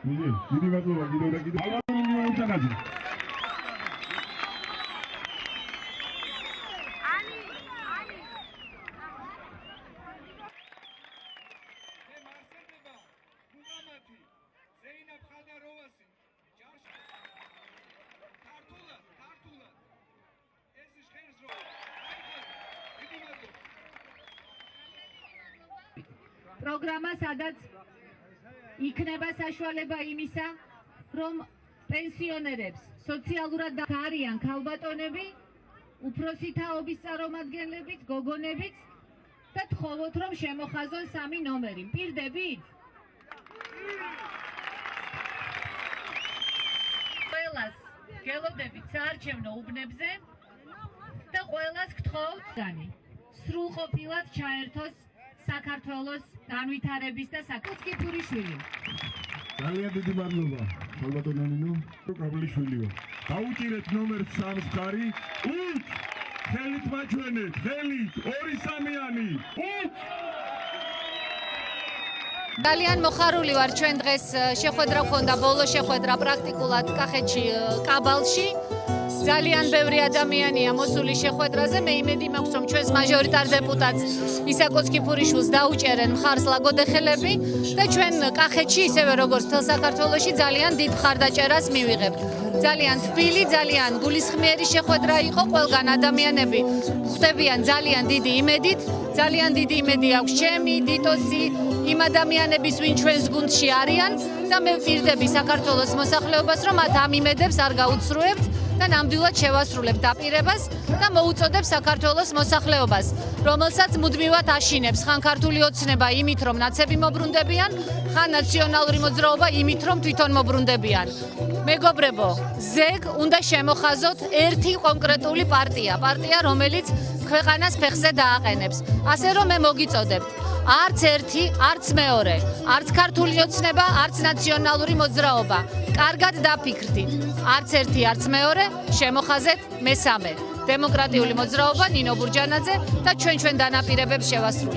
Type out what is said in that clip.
დიდი მადლობა კიდევ და კიდევ. ალბათ უთანაძე. პროგრამა, სადაც იქნება საშუალება იმისა, რომ პენსიონერებს სოციალურად არიან ქალბატონები, უფროსი თაობის წარმომადგენლებიც, გოგონებიც და თხოვოთ, რომ შემოხაზონ 3 ნომერი. მპირდებით? ყველას გელოდებით საარჩევნო უბნებზე და ყველას გთხოვთ სრულყოფილად ჩაერთოს საქართველოს განვითარების და საკუთკიფურიშვილი. ძალიან დიდი მადლობა, ქალბატონო ნინო, კაბლიშვილიო. დაუჭირეთ ნომერ 3-ს ხარი. ხელით მაჩვენეთ, ხელით 2-3-იანი. ძალიან მოხარული ვარ, ჩვენ დღეს შეხვედრა გქონდა, ბოლო შეხვედრა პრაქტიკულად კახეთში, კაბალში. ძალიან ბევრი ადამიანია მოსული შეხვედრაზე. მე იმედი მაქვს, რომ ჩვენს მაჟორიტარ დეპუტატს ისაკოც კიფურიშვილს დაუჭერენ მხარს ლაგოდეხელები და ჩვენ კახეთში, ისევე როგორც მთელ საქართველოში, ძალიან დიდ მხარდაჭერას მივიღებთ. ძალიან თბილი, ძალიან გულისხმიერი შეხვედრა იყო. ყველგან ადამიანები ხვდებიან ძალიან დიდი იმედით. ძალიან დიდი იმედი აქვს ჩემი, დიტოსი, იმ ადამიანების, ვინ ჩვენს გუნდში არიან და მე ვპირდები საქართველოს მოსახლეობას, რომ მათ ამ იმედებს არ გაუცრუებთ და ნამდვილად შევასრულებთ დაპირებას და მოუწოდებს საქართველოს მოსახლეობას, რომელსაც მუდმივად აშინებს ხან ქართული ოცნება იმით, რომ ნაცები მობრუნდებიან, ხან ნაციონალური მოძრაობა იმით, რომ თვითონ მობრუნდებიან. მეგობრებო, ზეგ უნდა შემოხაზოთ ერთი კონკრეტული პარტია, რომელიც ქვეყანას ფეხზე დააყენებს. ასე რომ მე მოგიწოდებთ, არც ერთი, არც მეორე, არც ქართული ოცნება, არც ნაციონალური მოძრაობა. კარგად დაფიქრდით, არც ერთი, არც მეორე, შემოხაზეთ მესამე. დემოკრატიული მოძრაობა, ნინო ბურჯანაძე და ჩვენ დანაპირებებს შევასრულებთ.